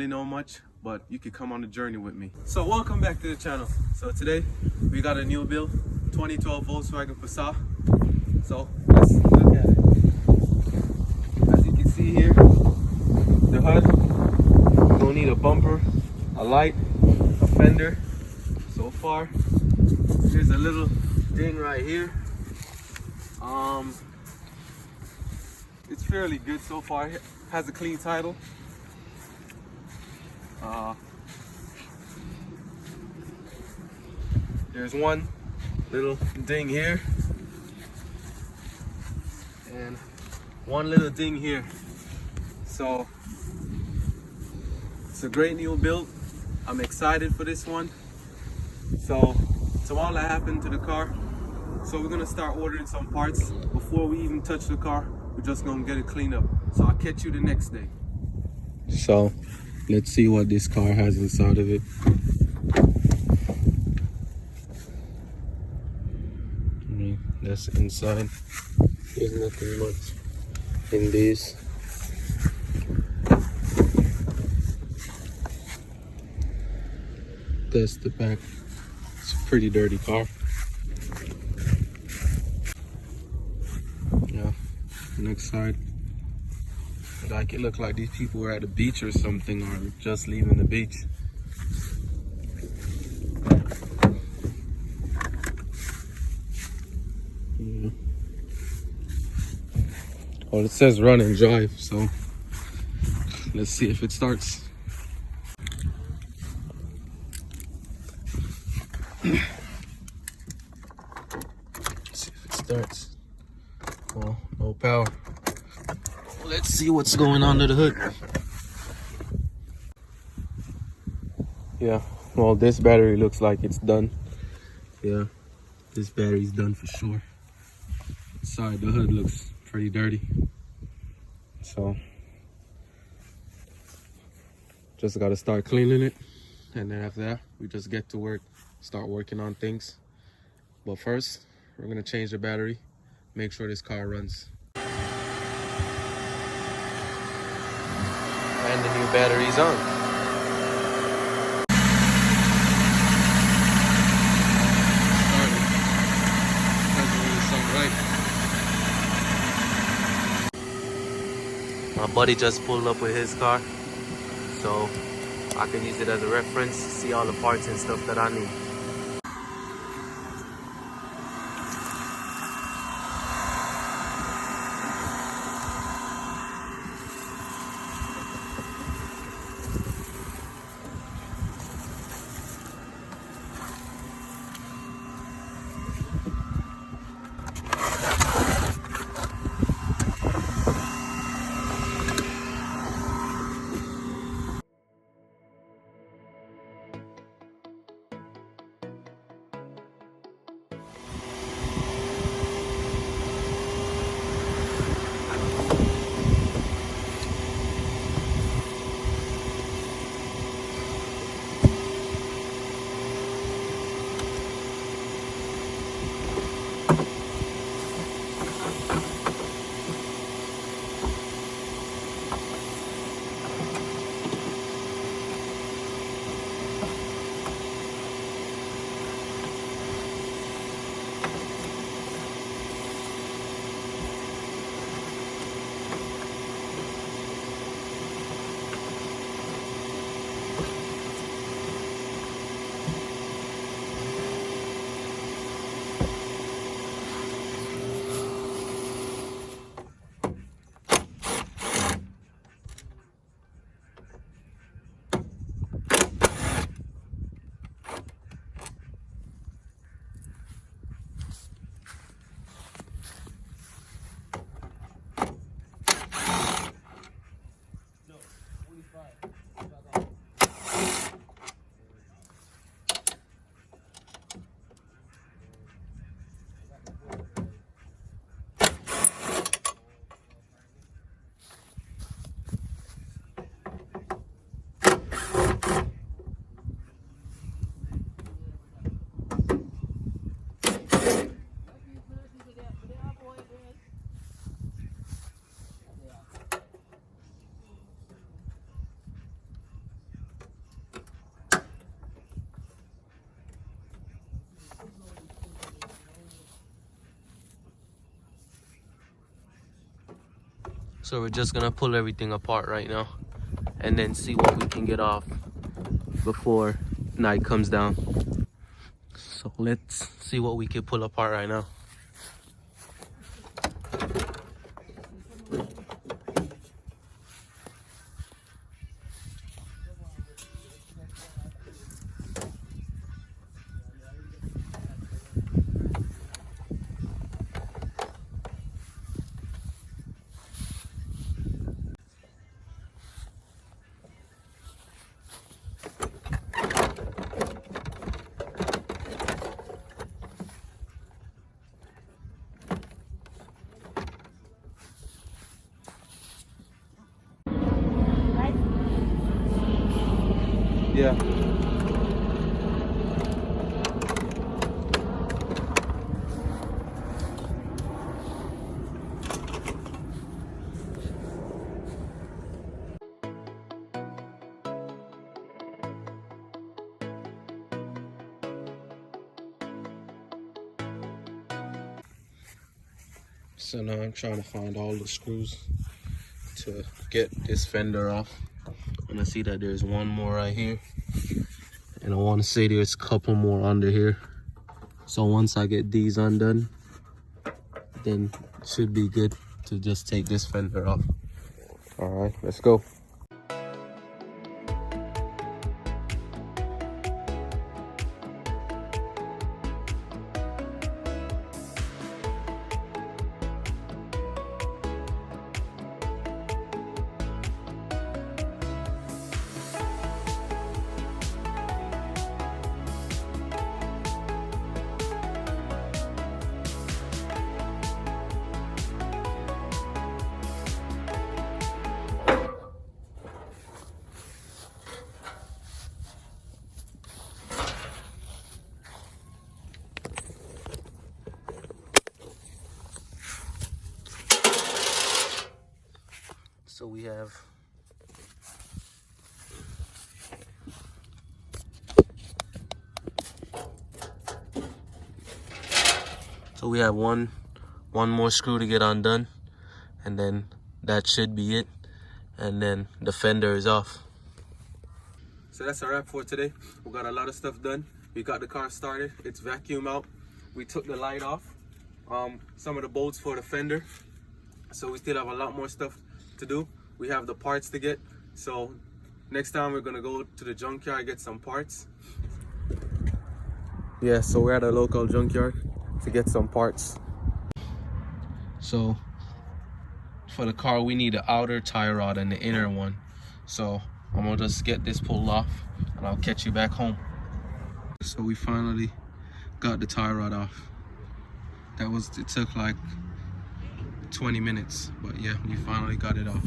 really know much, but you can come on the journey with me. So welcome back to the channel. So today we got a new build, 2012 Volkswagen Passat. So let's look at it. As you can see here, the HUD, you don't need a bumper, a light, a fender. So far, there's a little ding right here. It's fairly good so far. It has a clean title. There's one little ding here and one little ding here. So it's a great new build. I'm excited for this one. So all that happened to the car. So we're gonna start ordering some parts. Before we even touch the car, we're just gonna get it cleaned up. So I'll catch you the next day. So let's see what this car has inside of it. That's inside. There's nothing much in this. That's the back. It's a pretty dirty car. Yeah, next side. Like it looked like these people were at the beach or something, or just leaving the beach. Yeah. Well, it says run and drive, so let's see if it starts. Let's see if it starts. Well, no power. Let's see what's going on under the hood. Yeah, well, this battery looks like it's done. Yeah, this battery's done for sure. Inside the hood looks pretty dirty. So, just gotta start cleaning it. And then after that, we just get to work, start working on things. But first, we're gonna change the battery, make sure this car runs. And the new battery's on. My buddy just pulled up with his car, so I can use it as a reference, see all the parts and stuff that I need. So we're just gonna pull everything apart right now and then see what we can get off before night comes down. So let's see what we can pull apart right now. Yeah. So now I'm trying to find all the screws to get this fender off. And I see that there's one more right here. And I want to say there's a couple more under here. So once I get these undone, then it should be good to just take this fender off. All right, let's go. So we have one more screw to get undone, and then that should be it, and then the fender is off. So that's a wrap for today. We got a lot of stuff done. We got the car started. It's vacuum out. We took the light off. Some of the bolts for the fender. So we still have a lot more stuff to do. We have the parts to get. So next time we're gonna go to the junkyard, get some parts. Yeah, so we're at a local junkyard to get some parts. So for the car, we need the outer tie rod and the inner one. So I'm gonna just get this pulled off and I'll catch you back home. So we finally got the tie rod off. It took like 20 minutes, but yeah, we finally got it off.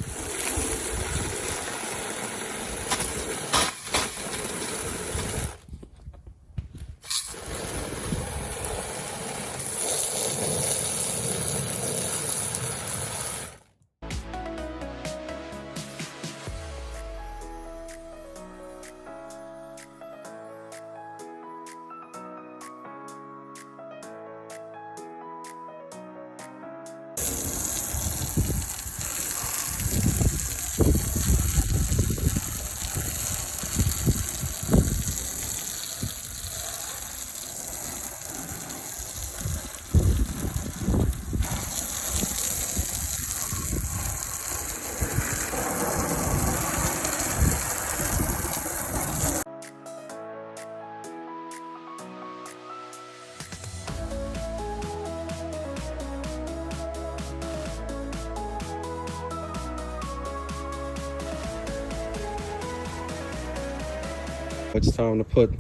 It's time to put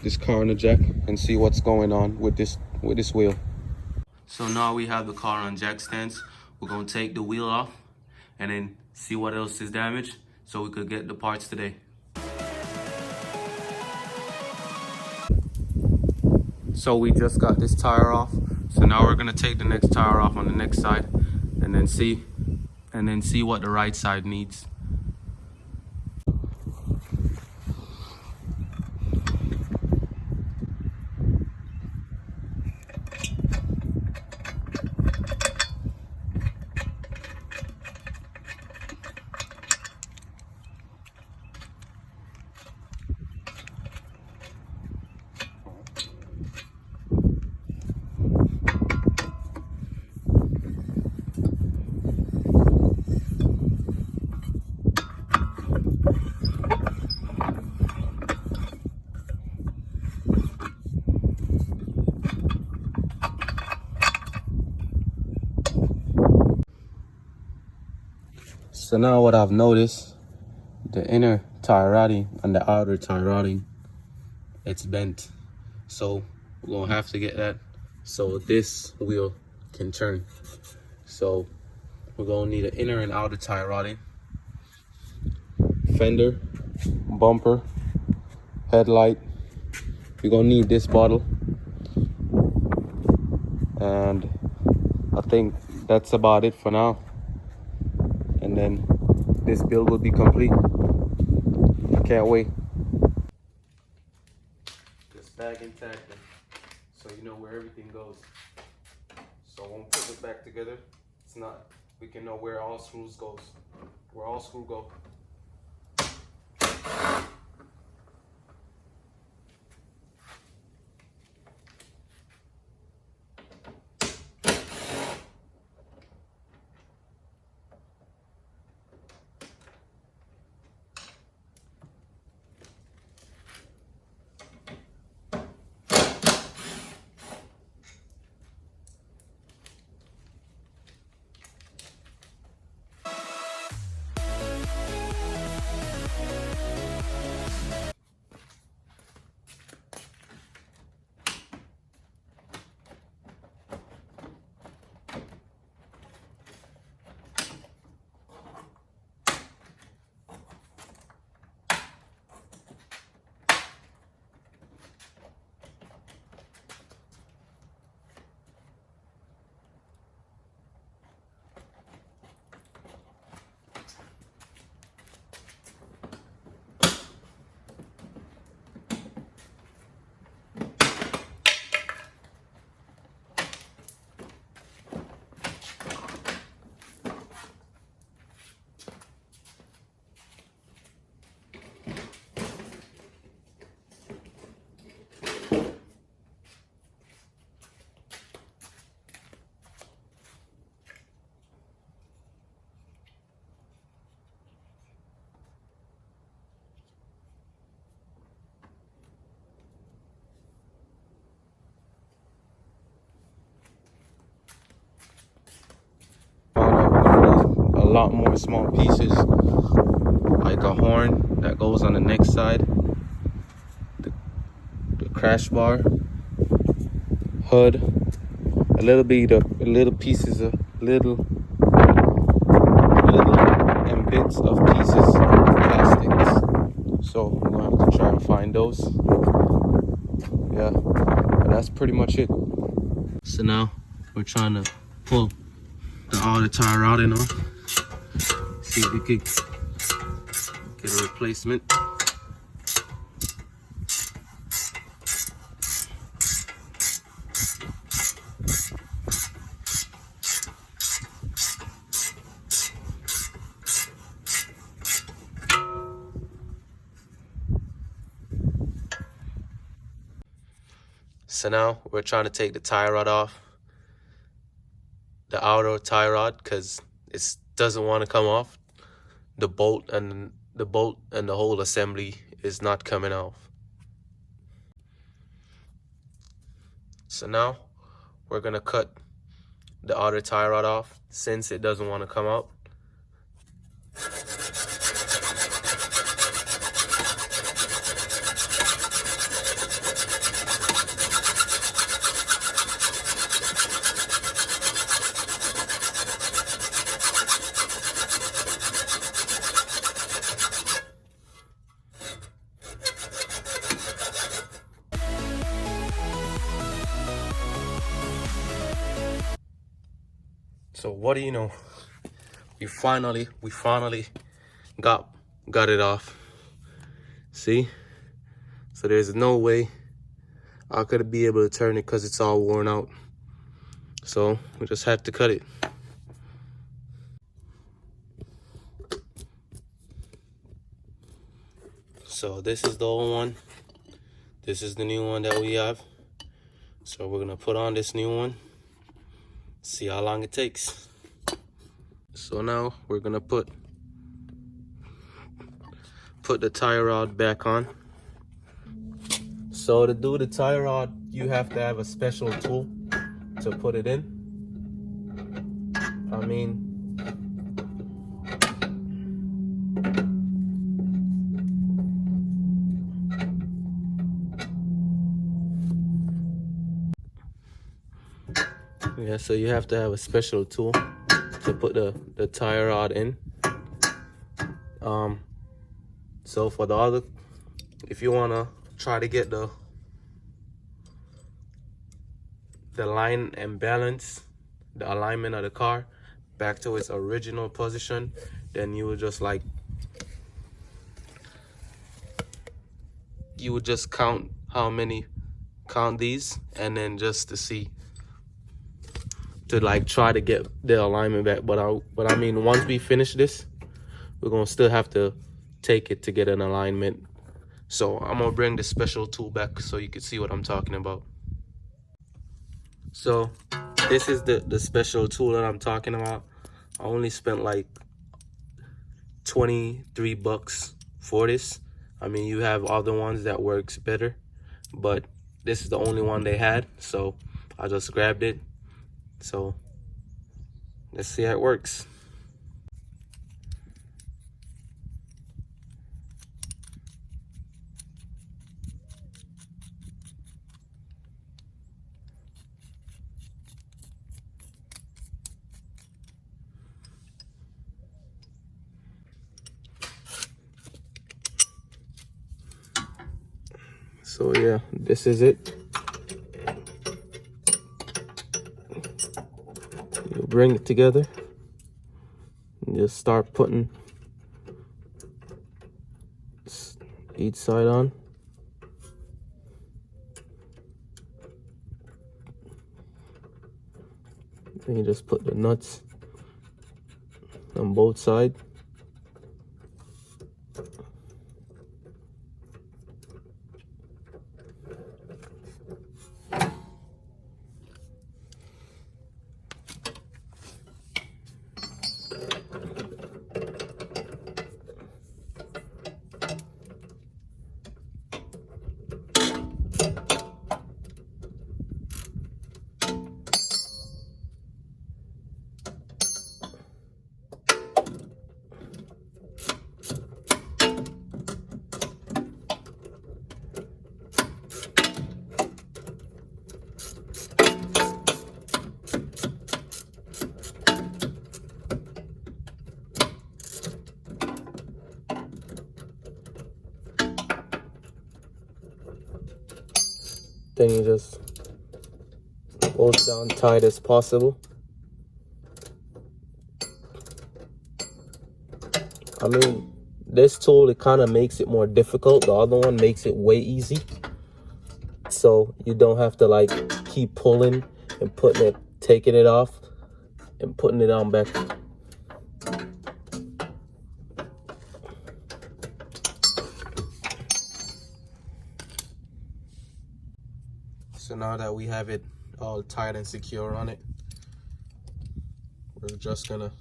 this car in the jack and see what's going on with this wheel. So now we have the car on jack stands. We're gonna take the wheel off and then see what else is damaged so we could get the parts today. So we just got this tire off. So now we're gonna take the next tire off on the next side and then see what the right side needs. So now what I've noticed, the inner tie rotting and the outer tie rotting, it's bent. So we're gonna have to get that so this wheel can turn. So we're gonna need an inner and outer tie rotting, fender, bumper, headlight. You're gonna need this bottle, and I think that's about it for now. And then this build will be complete. I can't wait. Just bag and tag them, so you know where everything goes. So when we put it back together, it's not. We can know where all screws goes, where all screws go. A lot more small pieces, like a horn that goes on the next side, the crash bar, hood, little pieces of little and bits of pieces of plastics. So we're gonna have to try and find those. Yeah, but that's pretty much it. So now we're trying to pull the outer tie routing off. See if we could get a replacement. So now we're trying to take the tie rod off, the outer tie rod, because it doesn't want to come off. The bolt and the whole assembly is not coming off. So now we're gonna cut the outer tie rod off since it doesn't want to come out. So what do you know? We finally got it off. See? So there's no way I could be able to turn it because it's all worn out. So we just had to cut it. So this is the old one. This is the new one that we have. So we're gonna put on this new one. See how long it takes. So now we're gonna put the tie rod back on. So to do the tie rod, you have to have a special tool to put it in. I mean, Yeah, so you have to have a special tool to put the tire rod in. So for the other, if you wanna try to get the line and balance, the alignment of the car back to its original position, then you would just like, you would just count these, and then just to see, to like try to get the alignment back. But I mean, once we finish this, we're gonna still have to take it to get an alignment. So I'm gonna bring the special tool back so you can see what I'm talking about. So this is the special tool that I'm talking about. I only spent like 23 bucks for this. I mean, you have other ones that works better, but this is the only one they had, so I just grabbed it. So let's see how it works. So yeah, this is it. You bring it together and just start putting each side on. Then you just put the nuts on both sides. Then you just hold it down tight as possible. I mean, this tool, it kind of makes it more difficult. The other one makes it way easy. So you don't have to like keep pulling and taking it off and putting it on back. So now that we have it all tight and secure on it, we're just gonna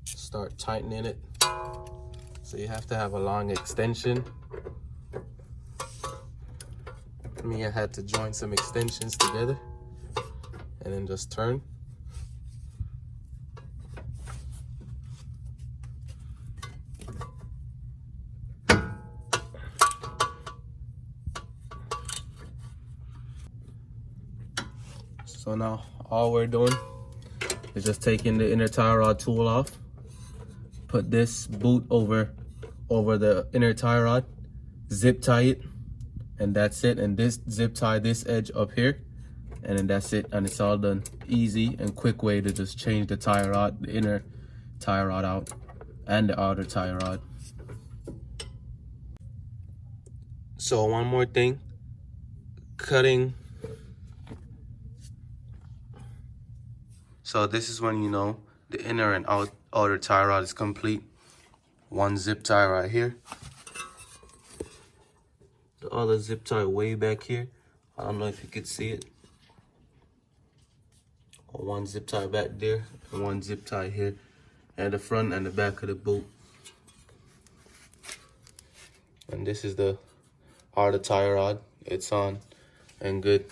start tightening it. So you have to have a long extension. Me, I had to join some extensions together and then just turn. So now all we're doing is just taking the inner tie rod tool off, put this boot over the inner tie rod, zip tie it, and that's it. And this zip tie this edge up here, and then that's it, and it's all done. Easy and quick way to just change the tie rod, the inner tie rod out and the outer tie rod. So one more thing, cutting. So this is when you know the inner and outer tie rod is complete. One zip tie right here. The other zip tie way back here. I don't know if you could see it. One zip tie back there and one zip tie here at the front and the back of the boot. And this is the outer tie rod. It's on and good.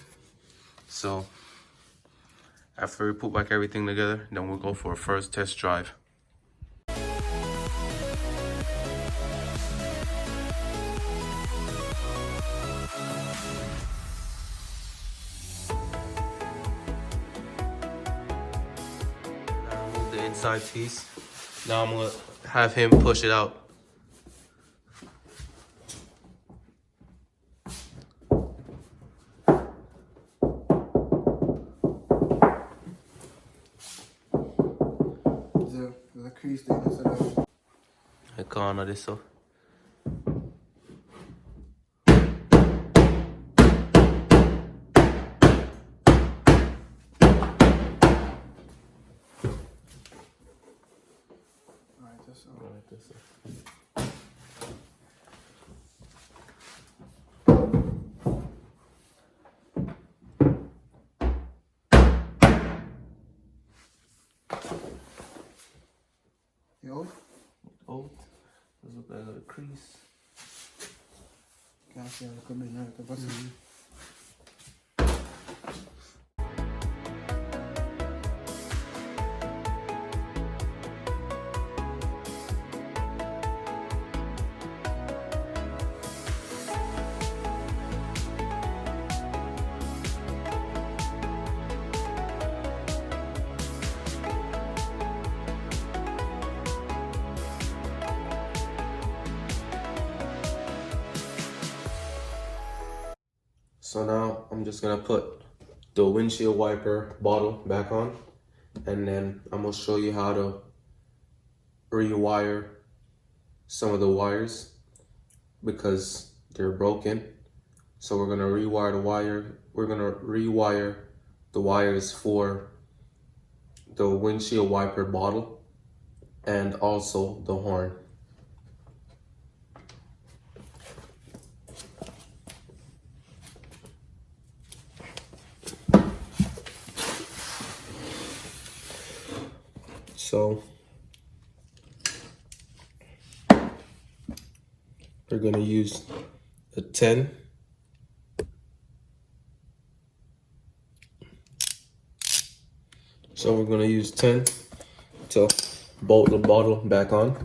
So after we put back everything together, then we'll go for a first test drive. inside piece. Now I'm gonna have him push it out. The crease thing, that's enough. Jag kan det så. Alright, that's all. Yo, Oh, there's a little crease. kanske jag kommer in här ute. Vad säger du? So now I'm just gonna put the windshield wiper bottle back on, and then I'm gonna show you how to rewire some of the wires because they're broken. So we're gonna rewire the wire. We're gonna rewire the wires for the windshield wiper bottle and also the horn. So we're gonna use a 10. So we're gonna use 10 to bolt the bottle back on.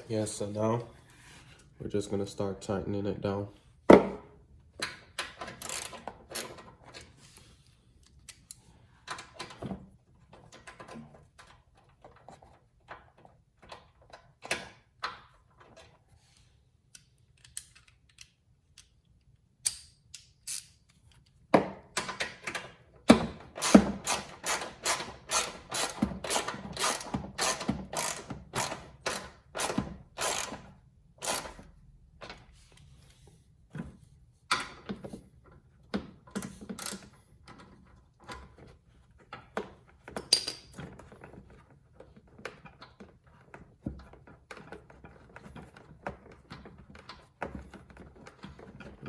Yeah, so now we're just gonna start tightening it down.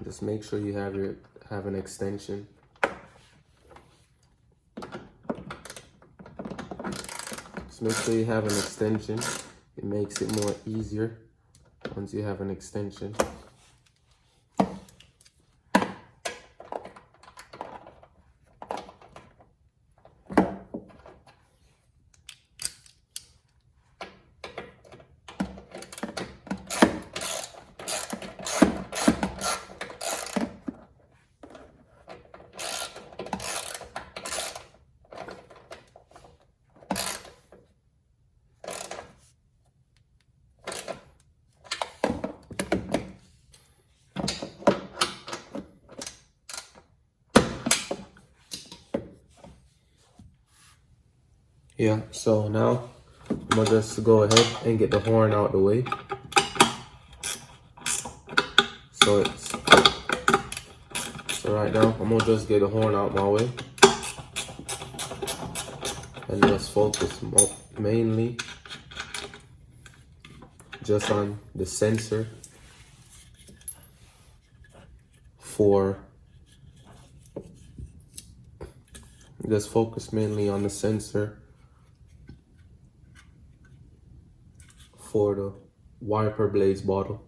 Just make sure you have an extension. Just make sure you have an extension. It makes it more easier once you have an extension. Yeah, so now I'm gonna just go ahead and get the horn out the way. So right now I'm gonna just get the horn out my way and just focus mainly just on the sensor for, just focus mainly on the sensor for the wiper blades bottle.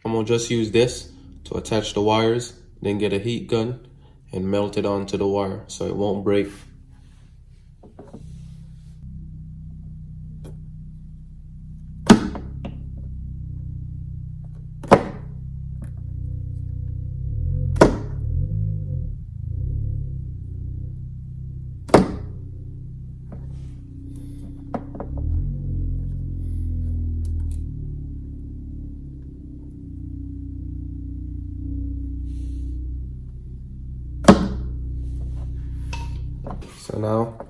I'm gonna just use this to attach the wires, then get a heat gun and melt it onto the wire so it won't break. So now,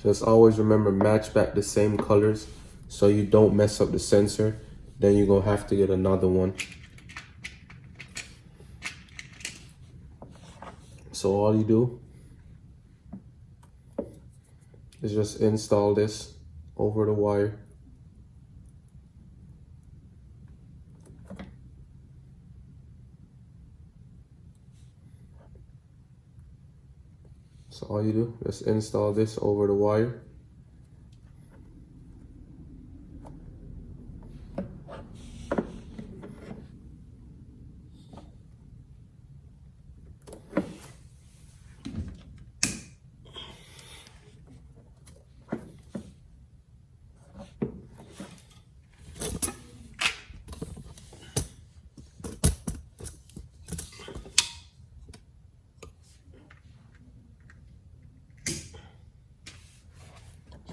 just always remember, match back the same colors so you don't mess up the sensor. Then you're gonna have to get another one. So all you do is just install this over the wire. So all you do, just install this over the wire.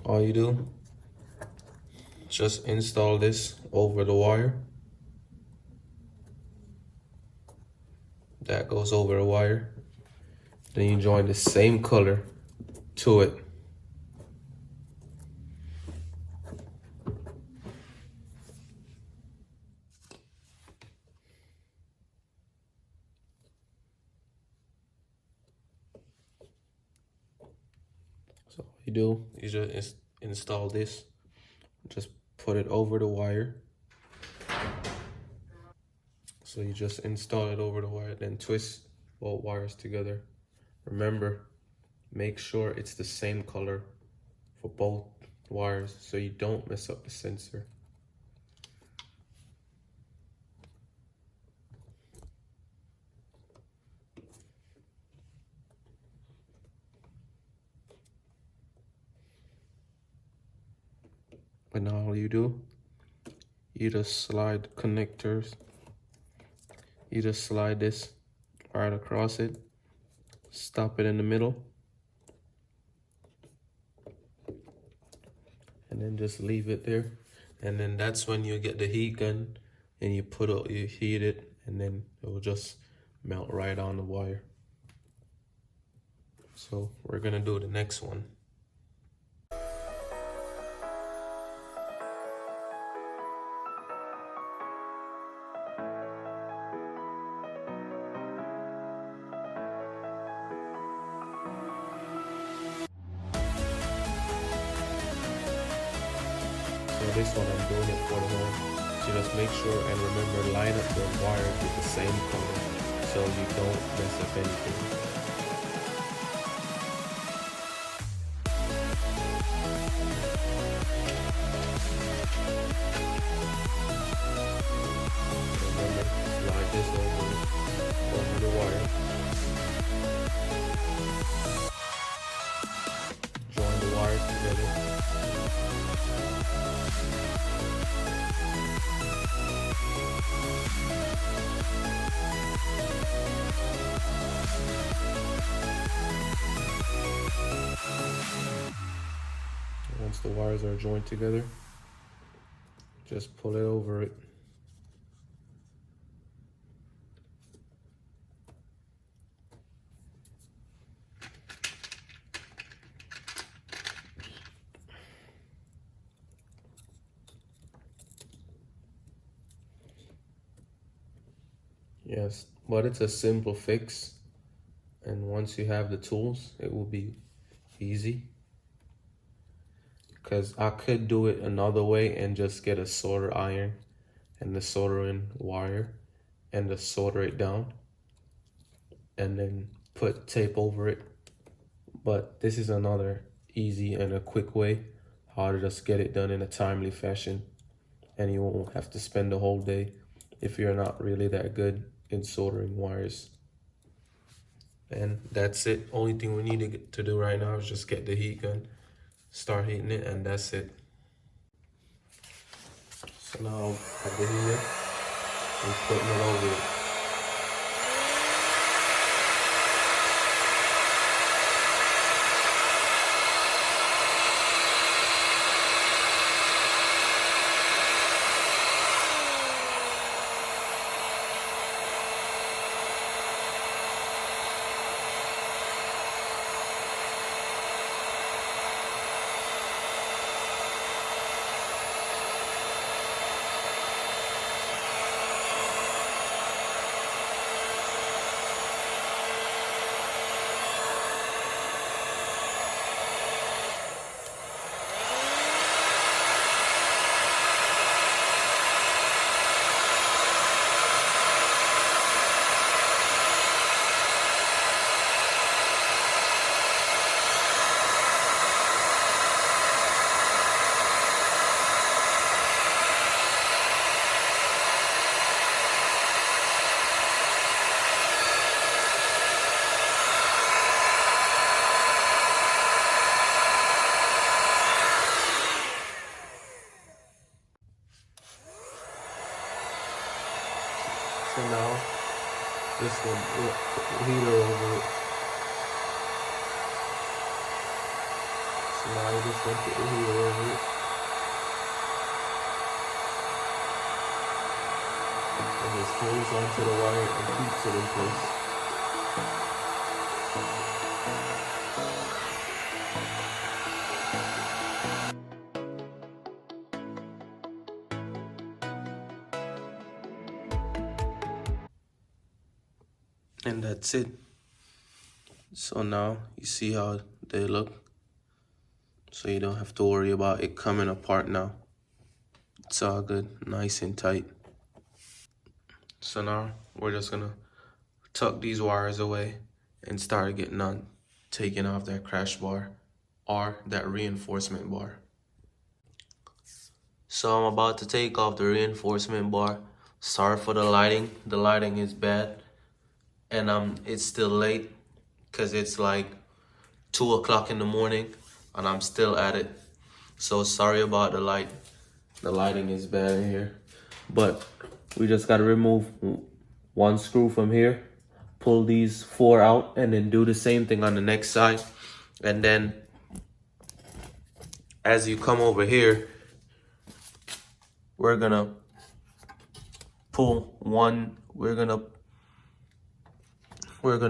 All you do, just install this over the wire. That goes over the wire. Then you join the same color to it. So all you do is just install this, just put it over the wire. So you just install it over the wire, then twist both wires together. Remember, make sure it's the same color for both wires so you don't mess up the sensor. But now all you do, you just slide connectors. You just slide this right across it, stop it in the middle, and then just leave it there. And then that's when you get the heat gun and you heat it, and then it will just melt right on the wire. So we're gonna do the next one. So this one I'm doing it for the home. So just make sure and remember, line up the wires with the same color so you don't mess up anything. Remember, slide this over the wire. Join the wires together. Once the wires are joined together, just pull it over it. Yes, but it's a simple fix. And once you have the tools, it will be easy. Because I could do it another way and just get a solder iron and the soldering wire and just solder it down and then put tape over it. But this is another easy and a quick way how to just get it done in a timely fashion. And you won't have to spend the whole day if you're not really that good in soldering wires. And that's it. Only thing we need to do right now is just get the heat gun, start heating it, and that's it. So now at the heater, we're putting it over it. So now, just gonna put the heater over it. So now you just gonna put the heater over it. And just holds onto the wire and keeps it in place. And that's it. So now you see how they look. So you don't have to worry about it coming apart now. It's all good, nice and tight. So now we're just gonna tuck these wires away and start getting on taking off that crash bar or that reinforcement bar. So I'm about to take off the reinforcement bar. Sorry for the lighting. The lighting is bad. And it's still late because it's like 2 o'clock in the morning and I'm still at it. So sorry about the light. The lighting is bad in here. But we just gotta remove one screw from here, pull these 4 out, and then do the same thing on the next side. And then as you come over here, we're gonna pull one, we're gonna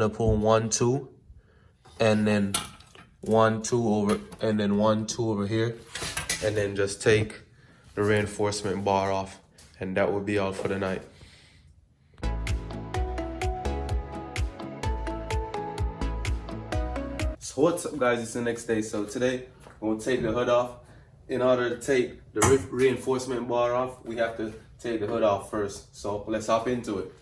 pull 1, 2, and then 1, 2 over, and then 1, 2 over here, and then just take the reinforcement bar off, and that would be all for the night. So what's up, guys? It's the next day. So today we'll take the hood off. In order to take the reinforcement bar off, we have to take the hood off first. So let's hop into it.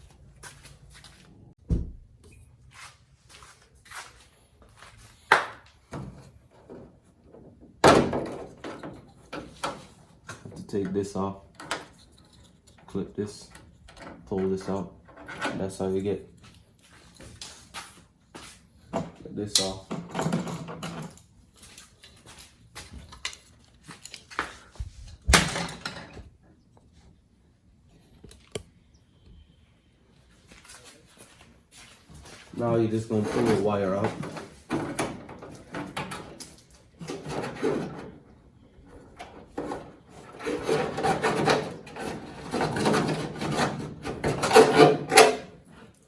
Take this off, clip this, pull this out. That's how you get this off. Now you're just gonna pull the wire out.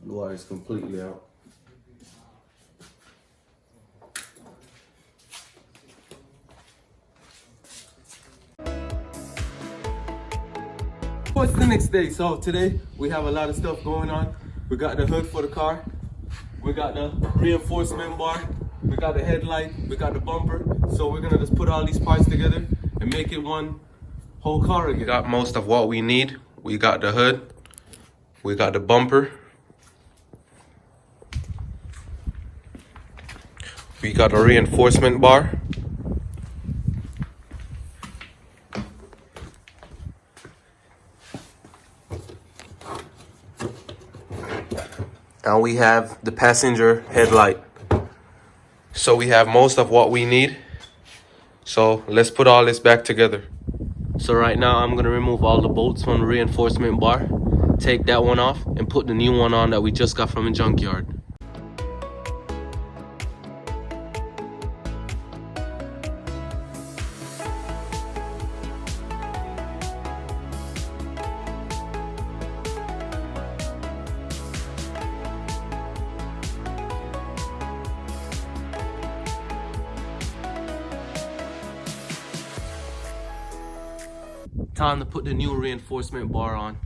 The wire is completely out. What's the next day? So today we have a lot of stuff going on. We got the hood for the car. We got the reinforcement bar. We got the headlight. We got the bumper. So we're gonna just put all these parts together and make it one whole car again. We got most of what we need. We got the hood. We got the bumper. We got a reinforcement bar. And we have the passenger headlight. So we have most of what we need. So let's put all this back together. So right now I'm gonna remove all the bolts from the reinforcement bar, take that one off, and put the new one on that we just got from the junkyard. Time to put the new reinforcement bar on.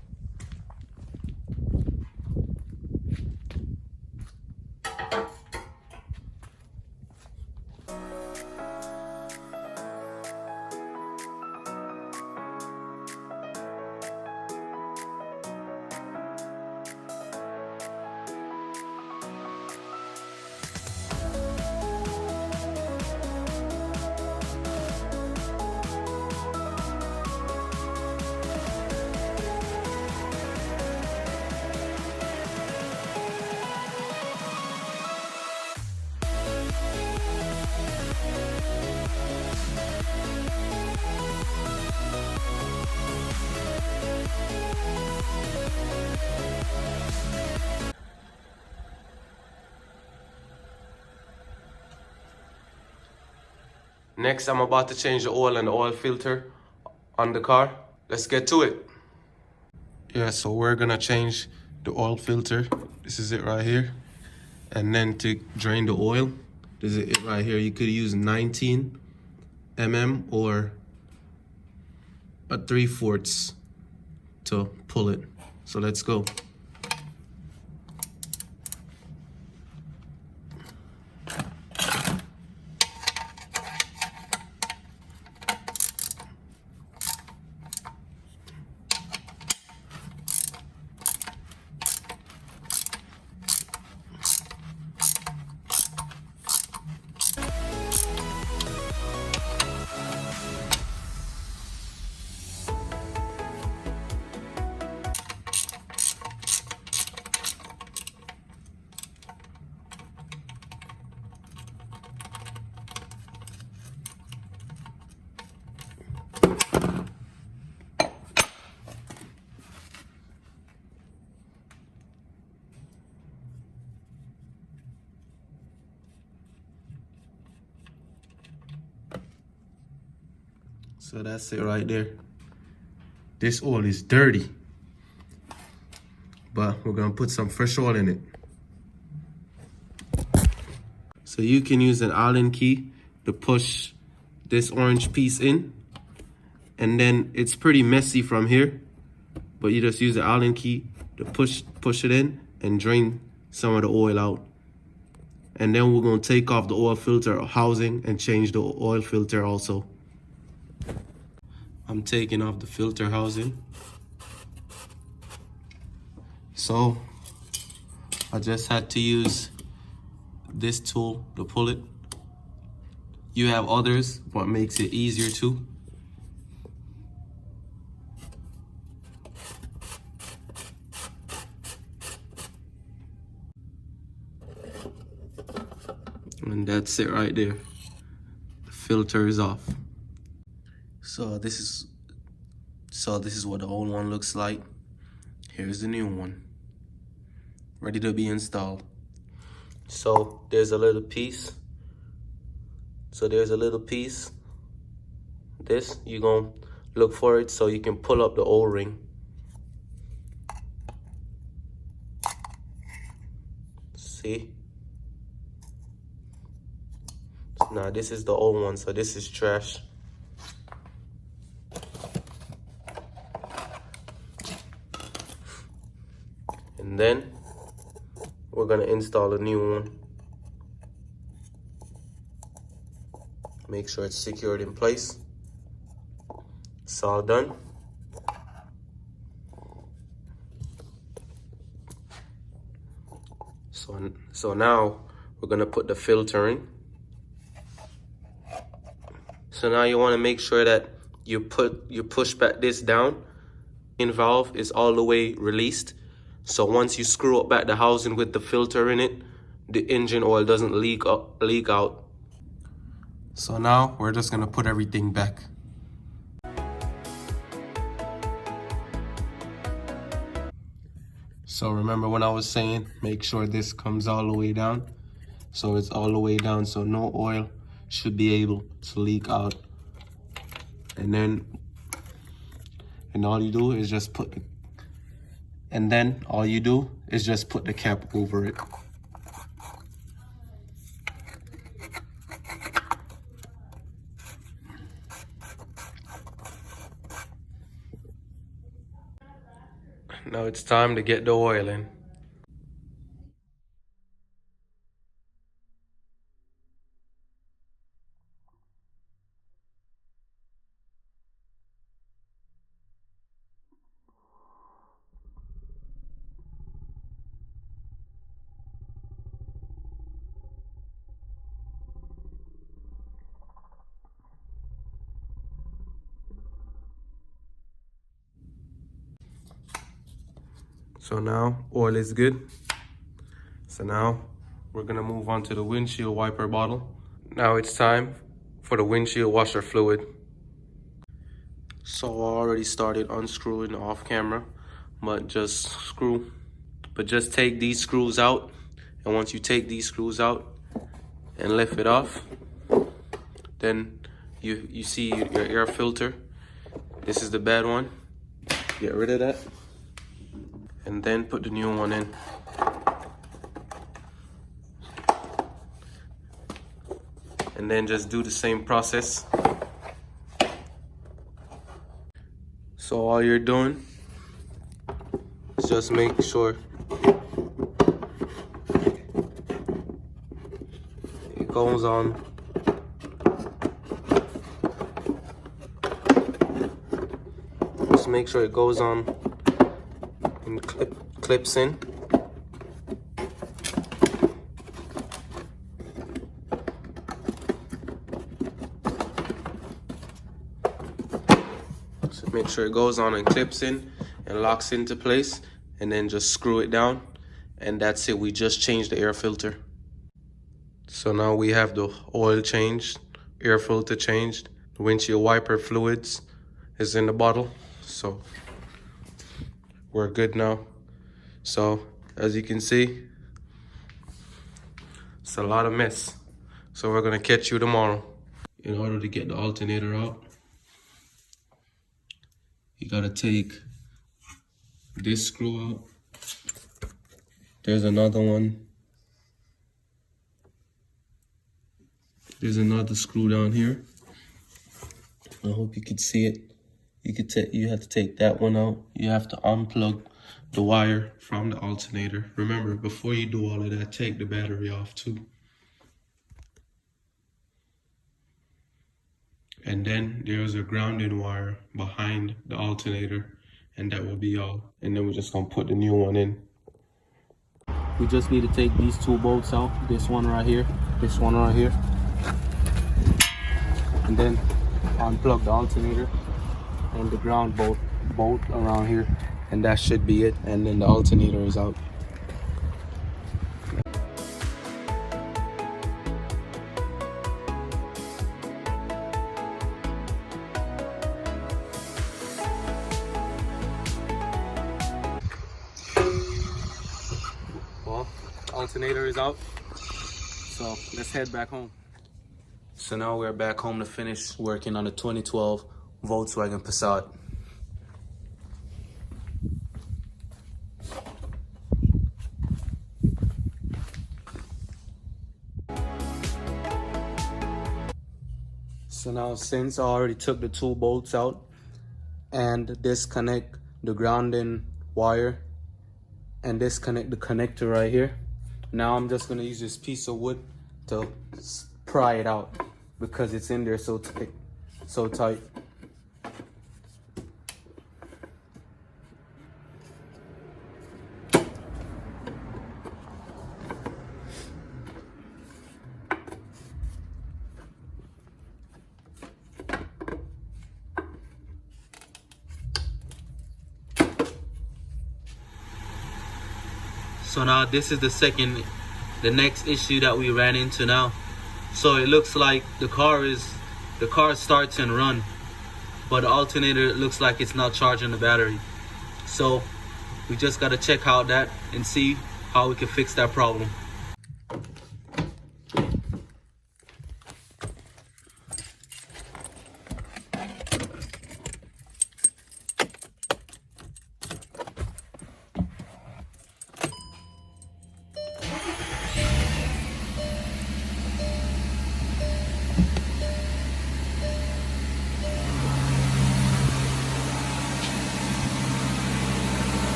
Next, I'm about to change the oil and the oil filter on the car. Let's get to it. Yeah, so we're gonna change the oil filter. This is it right here. And then to drain the oil, this is it right here. You could use 19 mm or a 3/4 to pull it. So let's go. So that's it right there. This oil is dirty, but we're gonna put some fresh oil in it. So you can use an Allen key to push this orange piece in, and then it's pretty messy from here, but you just use the Allen key to push it in and drain some of the oil out. And then we're gonna take off the oil filter housing and change the oil filter also. I'm taking off the filter housing. So I just had to use this tool to pull it. You have others, what makes it easier too. And that's it right there. The filter is off. So this is what the old one looks like. Here's the new one, ready to be installed. So there's a little piece. This, you're gonna look for it so you can pull up the O-ring. See? Now this is the old one, so this is trash. And then we're gonna install a new one. Make sure it's secured in place. It's all done. So now we're gonna put the filter in. So now you wanna make sure that you push back this down. In valve is all the way released. So once you screw up back the housing with the filter in it, the engine oil doesn't leak out. So now we're just gonna put everything back. So remember when I was saying, make sure this comes all the way down. So it's all the way down, so no oil should be able to leak out. And all you do is just put the cap over it. Now it's time to get the oil in. So now oil is good. So now we're gonna move on to the windshield wiper bottle. Now it's time for the windshield washer fluid. So I already started unscrewing off camera, but just take these screws out. And once you take these screws out and lift it off, then you see your air filter. This is the bad one. Get rid of that. And then put the new one in. And then just do the same process. So all you're doing is just make sure it goes on. Just make sure it goes on and clips in. So make sure it goes on and clips in and locks into place, and then just screw it down, and that's it. We just changed the air filter. So now we have the oil changed, air filter changed, the windshield wiper fluids is in the bottle. So we're good now. So as you can see, it's a lot of mess. So we're gonna catch you tomorrow. In order to get the alternator out, you gotta take this screw out. There's another one. There's another screw down here. I hope you could see it. You have to take that one out. You have to unplug the wire from the alternator. Remember, before you do all of that, take the battery off too. And then there's a grounding wire behind the alternator, and that will be all. And then we're just gonna put the new one in. We just need to take these two bolts out. This one right here, this one right here. And then unplug the alternator and the ground bolt around here, and that should be it. And then the alternator is out. Well, alternator is out, so let's head back home. So now we're back home to finish working on the 2012 Volkswagen Passat. So now, since I already took the two bolts out and disconnect the grounding wire and disconnect the connector right here, Now I'm just gonna use this piece of wood to pry it out because it's in there so tight, so tight. So now this is the next issue that we ran into now. So it looks like the car starts and run, but the alternator looks like it's not charging the battery. So we just gotta check out that and see how we can fix that problem.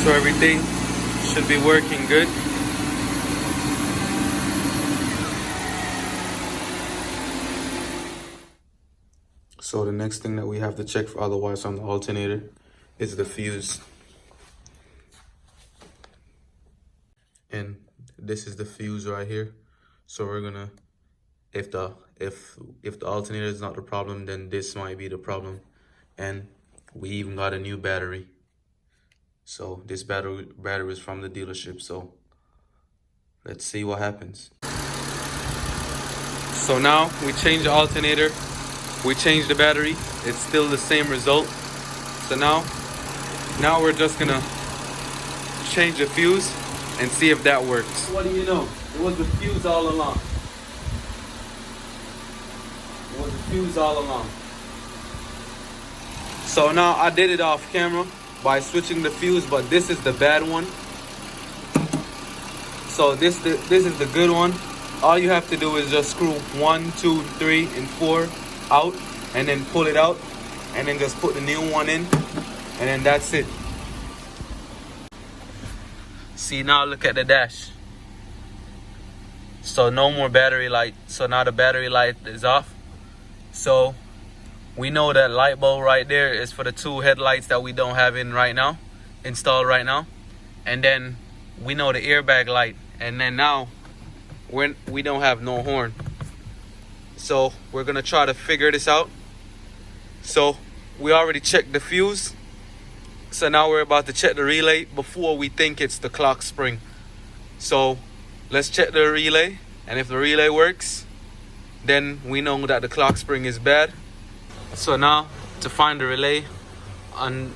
So everything should be working good. So the next thing that we have to check for otherwise on the alternator is the fuse. And this is the fuse right here. So we're gonna, if the alternator is not the problem, then this might be the problem. And we even got a new battery. So this battery is from the dealership. So let's see what happens. So now we changed the alternator, we changed the battery, it's still the same result. So now we're just gonna change the fuse and see if that works. What do you know? It was the fuse all along. It was the fuse all along. So now I did it off camera by switching the fuse, but this is the bad one. So this is the good one. All you have to do is just screw 1, 2, 3, and 4 out, and then pull it out, and then just put the new one in, and then that's it. See, now look at the dash. So no more battery light. So now the battery light is off. So we know that light bulb right there is for the 2 headlights that we don't have installed right now. And then we know the airbag light. And then now we don't have no horn. So we're gonna try to figure this out. So we already checked the fuse. So now we're about to check the relay before we think it's the clock spring. So let's check the relay. And if the relay works, then we know that the clock spring is bad. So now to find the relay on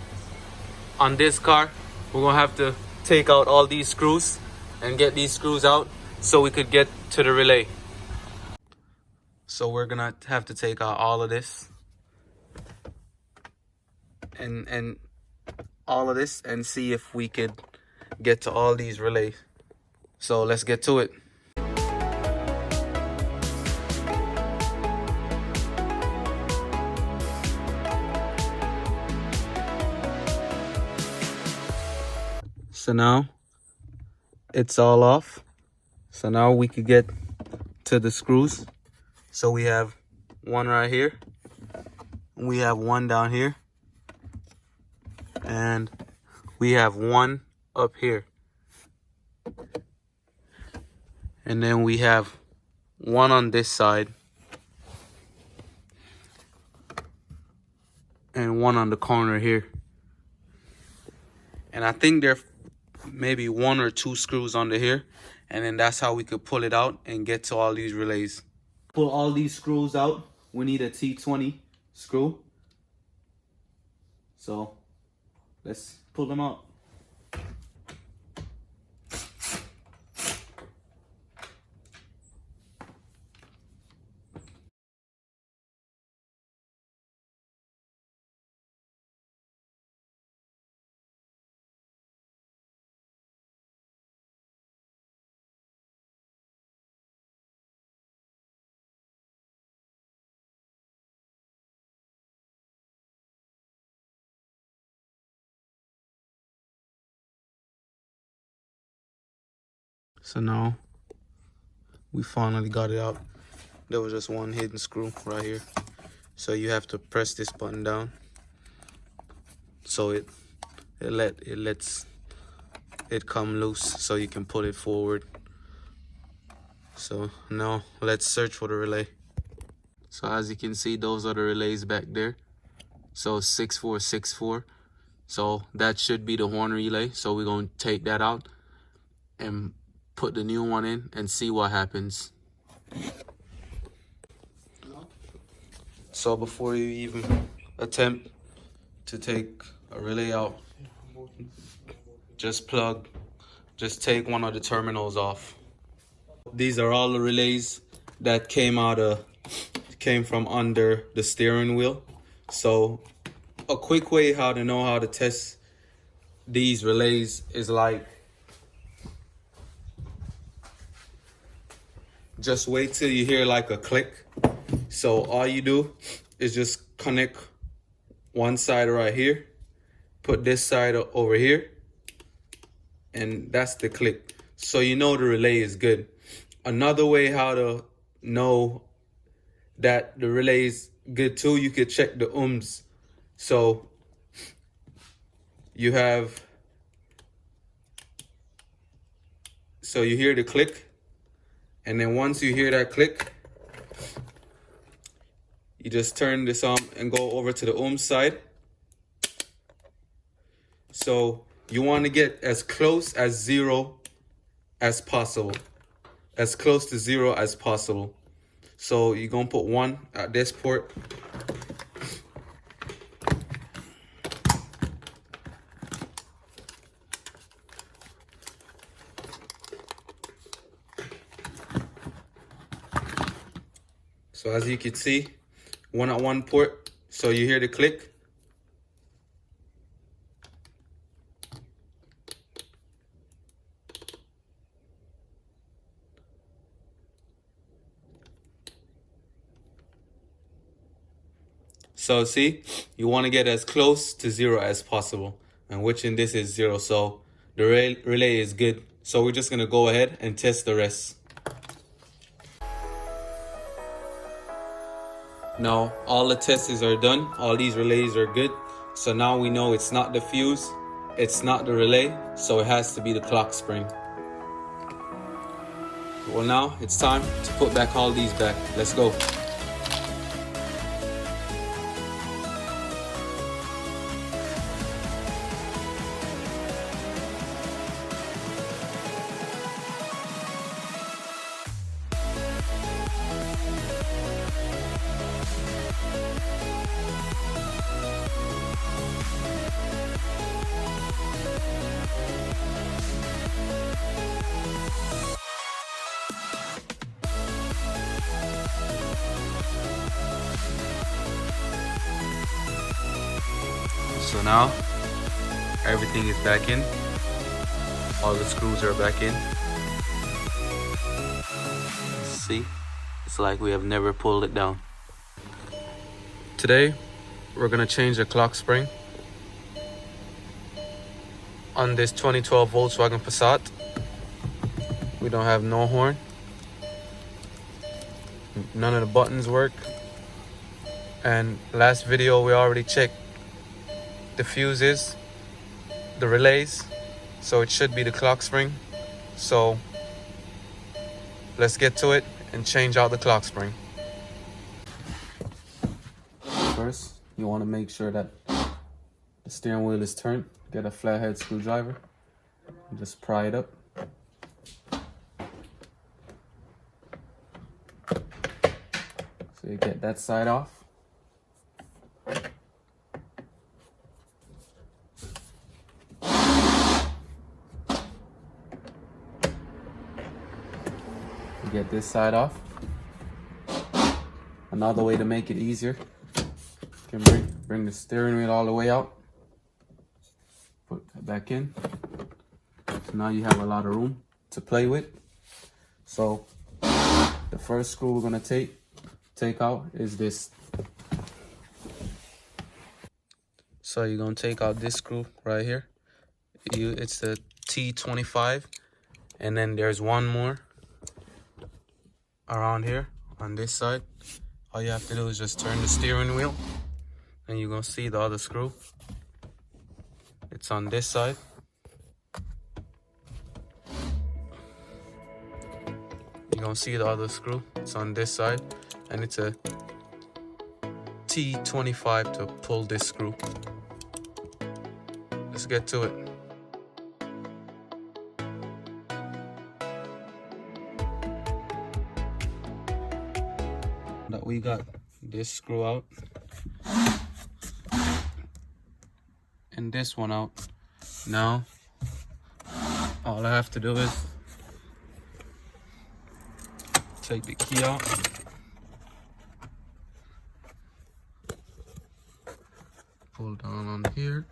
this car, we're gonna have to take out all these screws and get these screws out so we could get to the relay. So we're gonna have to take out all of this and all of this and see if we could get to all these relays. So let's get to it. So now it's all off. So now we could get to the screws. So we have one right here. We have one down here. And we have one up here. And then we have one on this side. And one on the corner here. And I think there maybe 1 or 2 screws under here, and then that's how we could pull it out and get to all these relays. Pull all these screws out. We need a T20 screw. So let's pull them out. So now we finally got it out. There was just one hidden screw right here. So you have to press this button down so it lets it come loose so you can pull it forward. So now let's search for the relay. So as you can see, those are the relays back there. So 6464. So that should be the horn relay. So we're going to take that out and put the new one in and see what happens. So before you even attempt to take a relay out, just take one of the terminals off. These are all the relays that came from under the steering wheel. So a quick way how to know how to test these relays is like, just wait till you hear like a click. So all you do is just connect one side right here, put this side over here, and that's the click. So you know the relay is good. Another way how to know that the relay is good too, you could check the ohms. So you hear the click, and then once you hear that click, you just turn this on and go over to the ohm side. So you want to get as close as zero as possible. As close to zero as possible. So you're going to put 1 at this port. So as you can see, 1 at 1 port. So you hear the click. So see, you want to get as close to zero as possible, and which in this is 0. So the relay is good. So we're just going to go ahead and test the rest. Now all the tests are done. All these relays are good. So now we know it's not the fuse, it's not the relay, so it has to be the clock spring. Well, now it's time to put back all these back. Let's go. So now everything is back in. All the screws are back in. See, it's like we have never pulled it down. Today we're gonna change the clock spring on this 2012 Volkswagen Passat. We don't have no horn. None of the buttons work. And last video we already checked the fuses, the relays, so it should be the clock spring. So let's get to it and change out the clock spring. First, you want to make sure that the steering wheel is turned. Get a flathead screwdriver and just pry it up. So you get that side off. Get this side off. Another way to make it easier, you can bring the steering wheel all the way out, put that back in. So now you have a lot of room to play with. So the first screw we're gonna take out is this. So you're gonna take out this screw right here. It's the T25. And then there's one more around here on this side. All you have to do is just turn the steering wheel and you're gonna see the other screw. It's on this side. You're gonna see the other screw. It's on this side, and it's a T25 to pull this screw. Let's get to it. That we got this screw out and this one out. Now all I have to do is take the key out, pull down on here.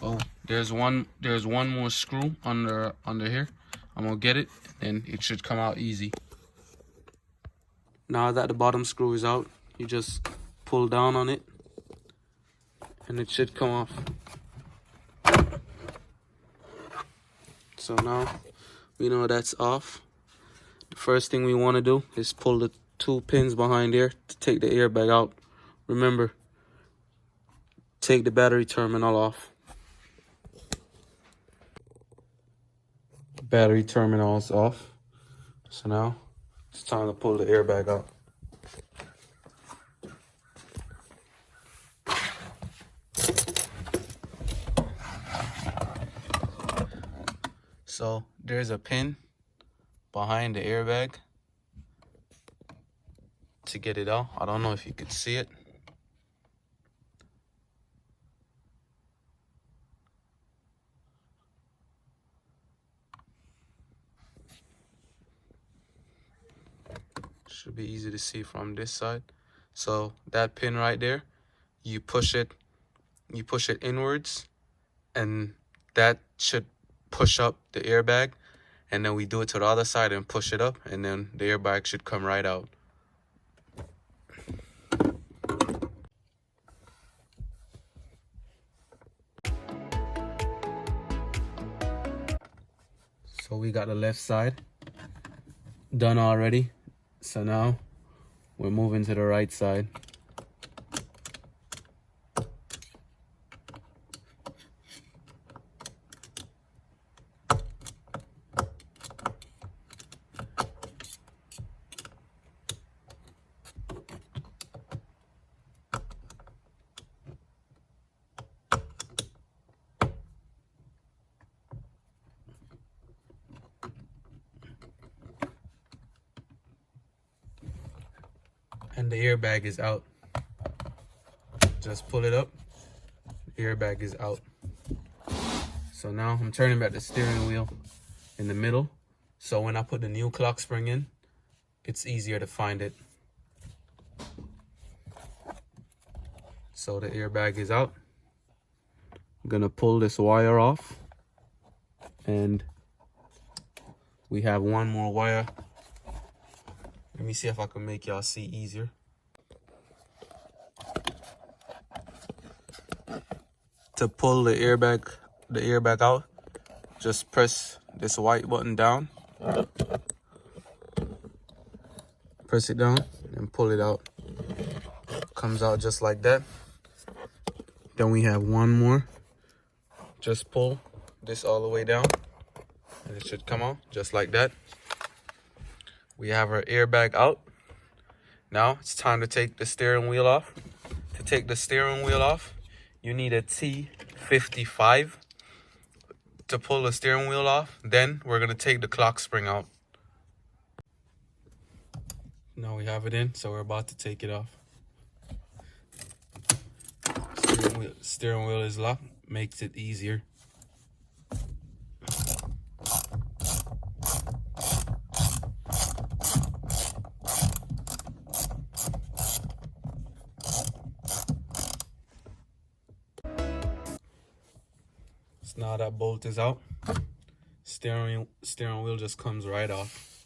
Oh, there's one more screw under here. I'm gonna get it and it should come out easy. Now that the bottom screw is out, you just pull down on it and it should come off. So now we know that's off. The first thing we want to do is pull the 2 pins behind here to take the airbag out. Remember, take the battery terminal off. Battery terminal is off. So now it's time to pull the airbag out. So there's a pin behind the airbag to get it out. I don't know if you could see it. Should be easy to see from this side. So that pin right there, you push it inwards, and that should push up the airbag, and then we do it to the other side and push it up, and then the airbag should come right out. So we got the left side done already. So now we're moving to the right side. And the airbag is out. Just pull it up. The airbag is out. So now I'm turning back the steering wheel in the middle. So when I put the new clock spring in, it's easier to find it. So the airbag is out. I'm gonna pull this wire off. And we have one more wire. Let me see if I can make y'all see easier. To pull the airbag out, just press this white button down. Press it down and pull it out. Comes out just like that. Then we have one more. Just pull this all the way down and it should come out just like that. We have our airbag out. Now it's time to take the steering wheel off. To take the steering wheel off, you need a T55 to pull the steering wheel off. Then we're gonna take the clock spring out. Now we have it in, so we're about to take it off. Steering wheel is locked, makes it easier. So now that bolt is out, steering wheel just comes right off.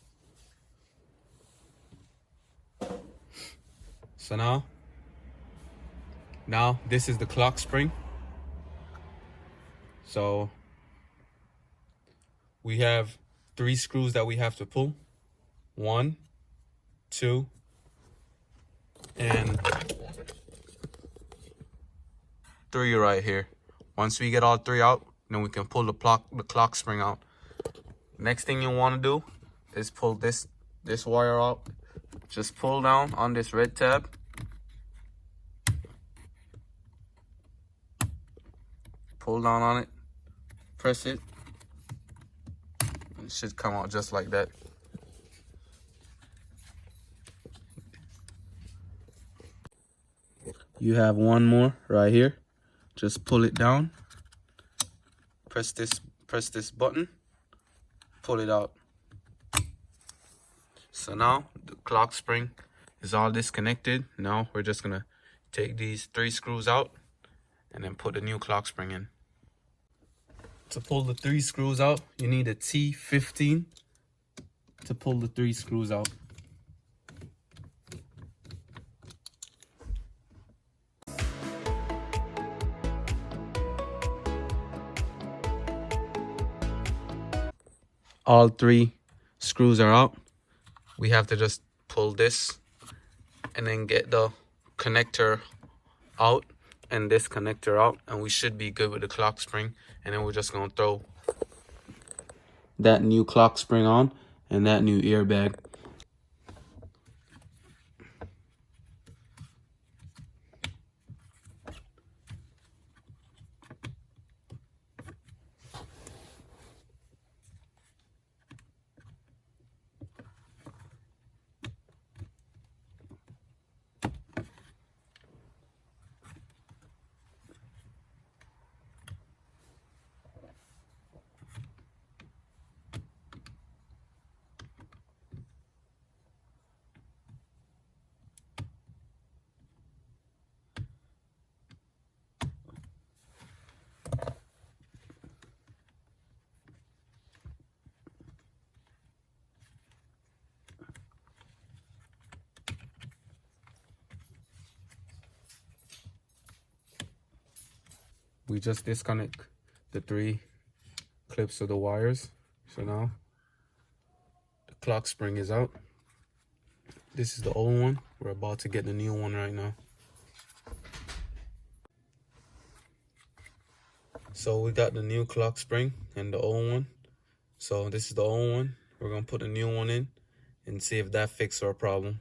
So now this is the clock spring. So we have 3 screws that we have to pull. 1, 2, and 3 right here. Once we get all 3 out, then we can pull the clock spring out. Next thing you want to do is pull this wire out. Just pull down on this red tab. Pull down on it, press it. It should come out just like that. You have one more right here. Just pull it down. Press this button. Pull it out. So now the clock spring is all disconnected. Now we're just gonna take these 3 screws out and then put the new clock spring in. To pull the 3 screws out, you need a T15 to pull the 3 screws out. All 3 screws are out. We have to just pull this and then get the connector out and this connector out, and we should be good with the clock spring. And then we're just gonna throw that new clock spring on and that new airbag. We just disconnect the 3 clips of the wires. So now the clock spring is out. This is the old one. We're about to get the new one right now. So we got the new clock spring and the old one. So this is the old one. We're gonna put a new one in and see if that fixes our problem.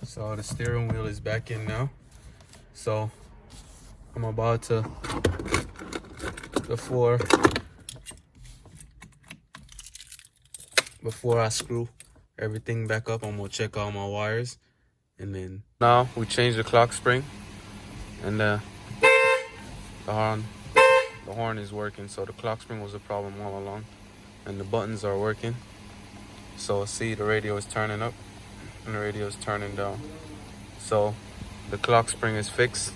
So the steering wheel is back in now. So I'm about to, before I screw everything back up, I'm gonna check all my wires. And then now we change the clock spring and the horn is working. So the clock spring was a problem all along, and the buttons are working. So see, the radio is turning up and the radio is turning down. So the clock spring is fixed.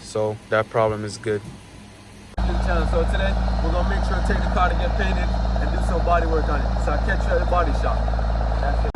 So that problem is good. So today we're gonna make sure to take the car to get painted and do some body work on it. So I'll catch you at the body shop. That's it.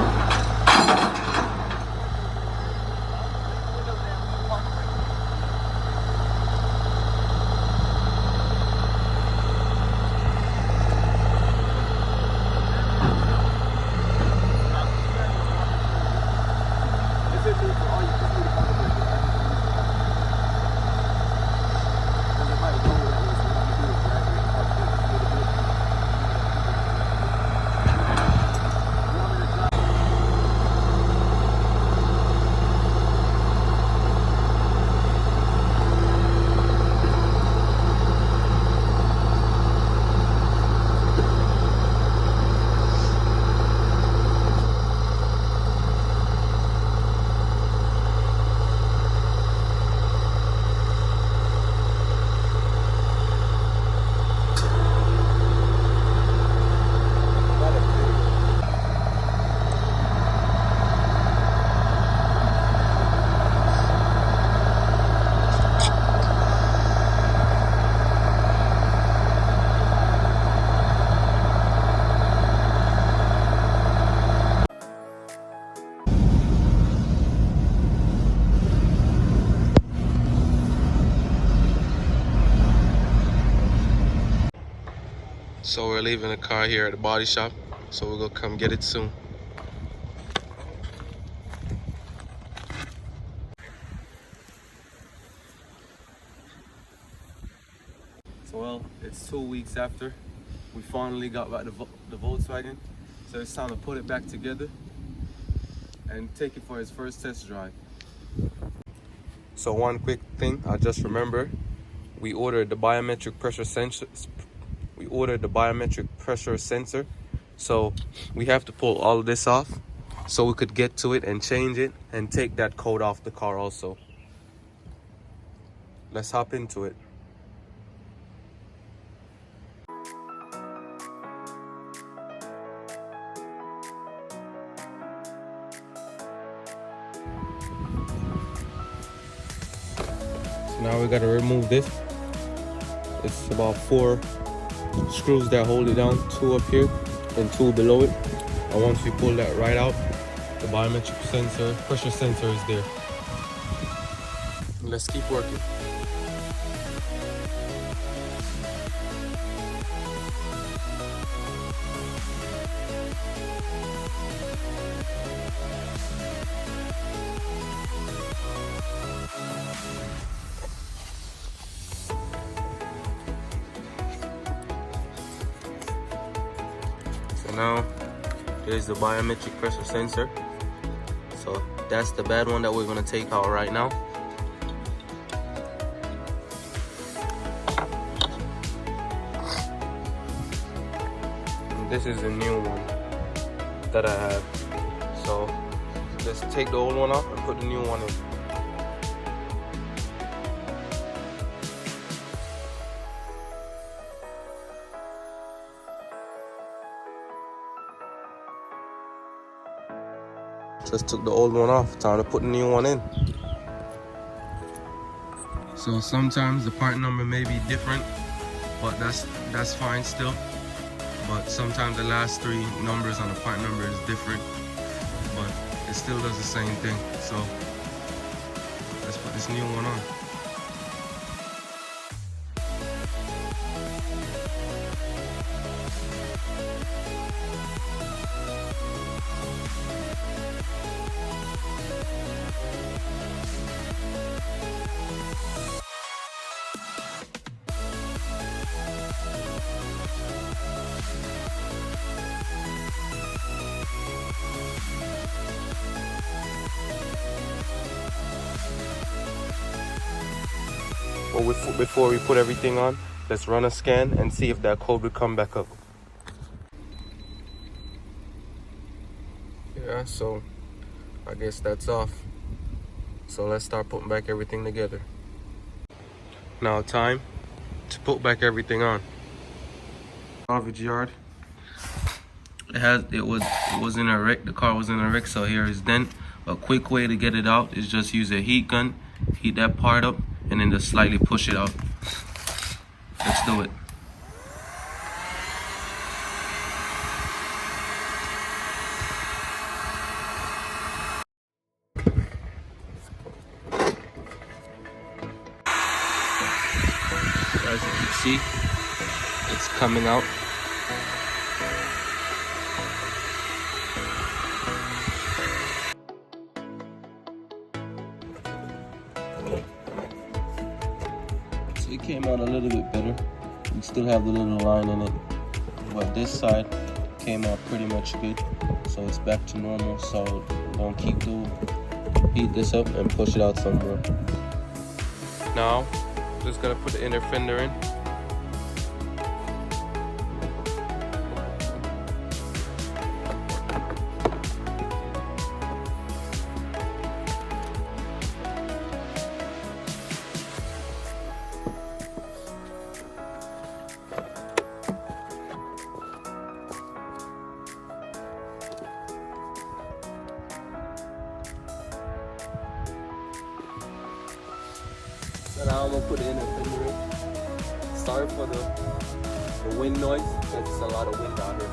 So we're leaving the car here at the body shop, so we're gonna come get it soon. So well, it's 2 weeks after we finally got back the Volkswagen, so it's time to put it back together and take it for its first test drive. So one quick thing, I just remember, we ordered the biometric pressure sensor. So we have to pull all of this off so we could get to it and change it and take that code off the car also. Let's hop into it. So now we gotta remove this. It's about 4 screws that hold it down, 2 up here and 2 below it. And once we pull that right out, the biometric sensor, pressure sensor is there. Let's keep working. So now there's the biometric pressure sensor. So that's the bad one that we're gonna take out right now. And this is the new one that I have. So let's take the old one off and put the new one in. Just took the old one off, time to put the new one in. So sometimes the part number may be different, but that's fine still. But sometimes the last 3 numbers on the part number is different, but it still does the same thing. So let's put this new one on. Well, before we put everything on, let's run a scan and see if that code will come back up. Yeah, so I guess that's off. So let's start putting back everything together. Now time to put back everything on. Salvage yard. It was in a wreck. The car was in a wreck, so here is dent. A quick way to get it out is just use a heat gun, heat that part up, and then just slightly push it out. Let's do it. As you can see, it's coming out. So it came out a little bit better. We still have the little line in it, but this side came out pretty much good. So it's back to normal. So don't heat this up and push it out some more. Now, just gonna put the inner fender in. So now I'm gonna put the inner fender in. Sorry for the wind noise, because it's a lot of wind out here.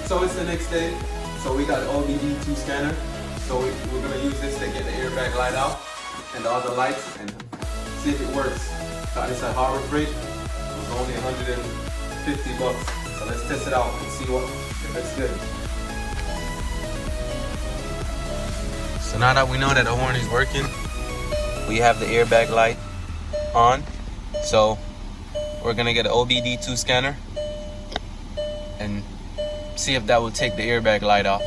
So it's the next day. So we got an OBD2 scanner. So we're gonna use this to get the airbag light out and the other lights and see if it works. Got this at Harbor Freight. It was only 150 bucks. So let's test it out and see if it's good. So now that we know that the horn is working, we have the airbag light on. So we're gonna get an OBD2 scanner and see if that will take the airbag light off.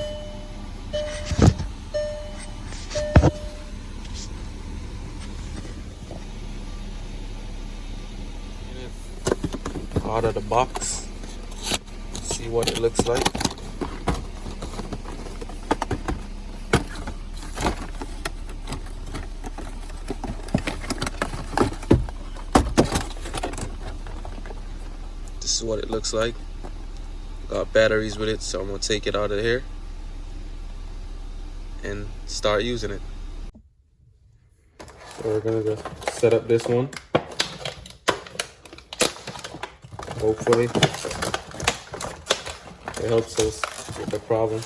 Out of the box, see what it looks like. This is what it looks like. Got batteries with it, so I'm gonna take it out of here and start using it. So we're gonna just set up this one. Hopefully it helps us with the problem.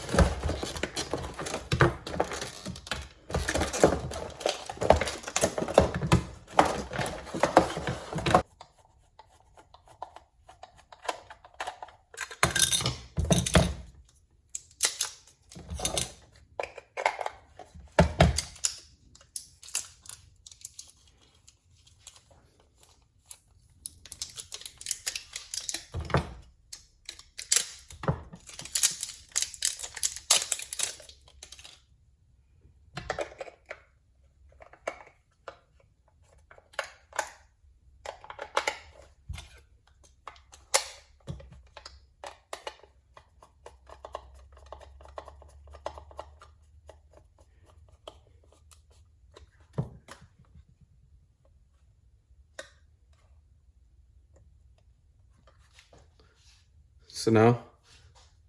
So now,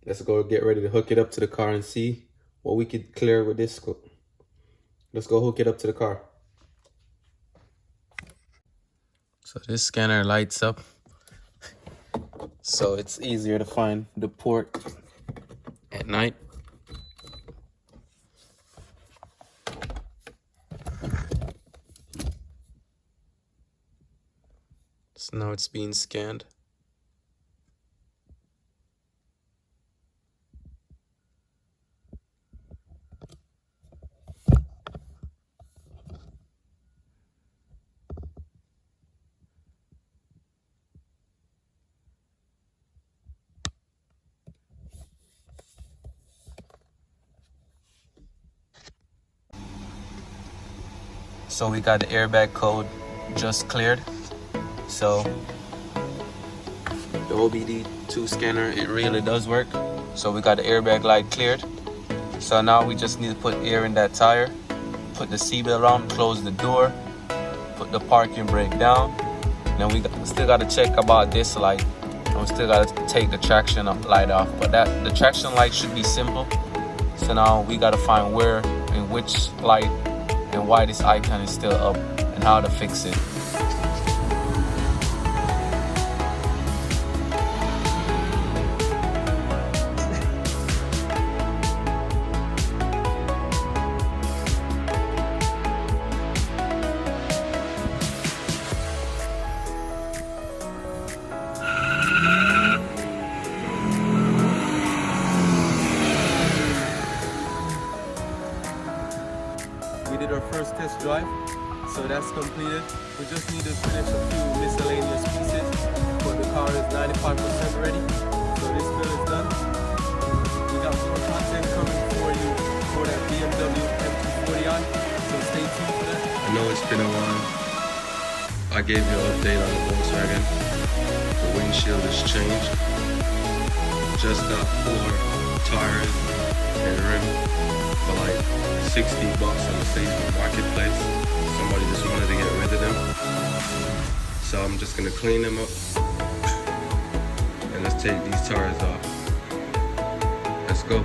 let's go get ready to hook it up to the car and see what we could clear with this. Let's go hook it up to the car. So this scanner lights up, so it's easier to find the port at night. So now it's being scanned. So we got the airbag code just cleared. So the OBD2 scanner, it really does work. So we got the airbag light cleared. So now we just need to put air in that tire, put the seatbelt on, close the door, put the parking brake down. Then we still got to check about this light. And we still got to take the traction light off. But the traction light should be simple. So now we got to find where and which light and why this icon is still up and how to fix it. We did our first test drive, so that's completed. We just need to finish a few miscellaneous pieces, but the car is 95% ready. So this build is done. We got more content coming for you for that BMW M240i, so stay tuned for that. I know it's been a while. I gave you an update on the Volkswagen. The windshield is changed. Just got 4 tires and rim for like 60 bucks on the Facebook Marketplace. Somebody just wanted to get rid of them. So I'm just gonna clean them up. And let's take these tires off. Let's go.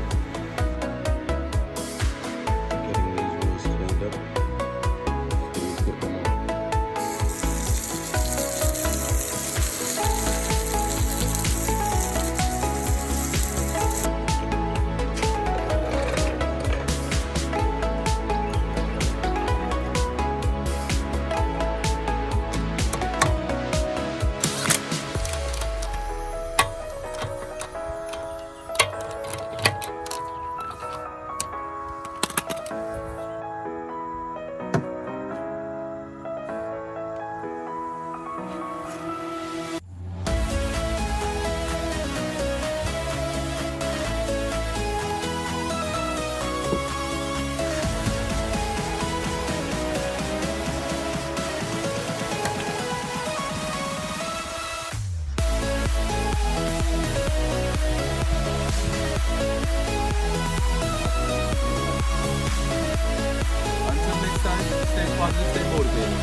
Getting these wheels cleaned up. Then we put them on. stay positive, stay motivated.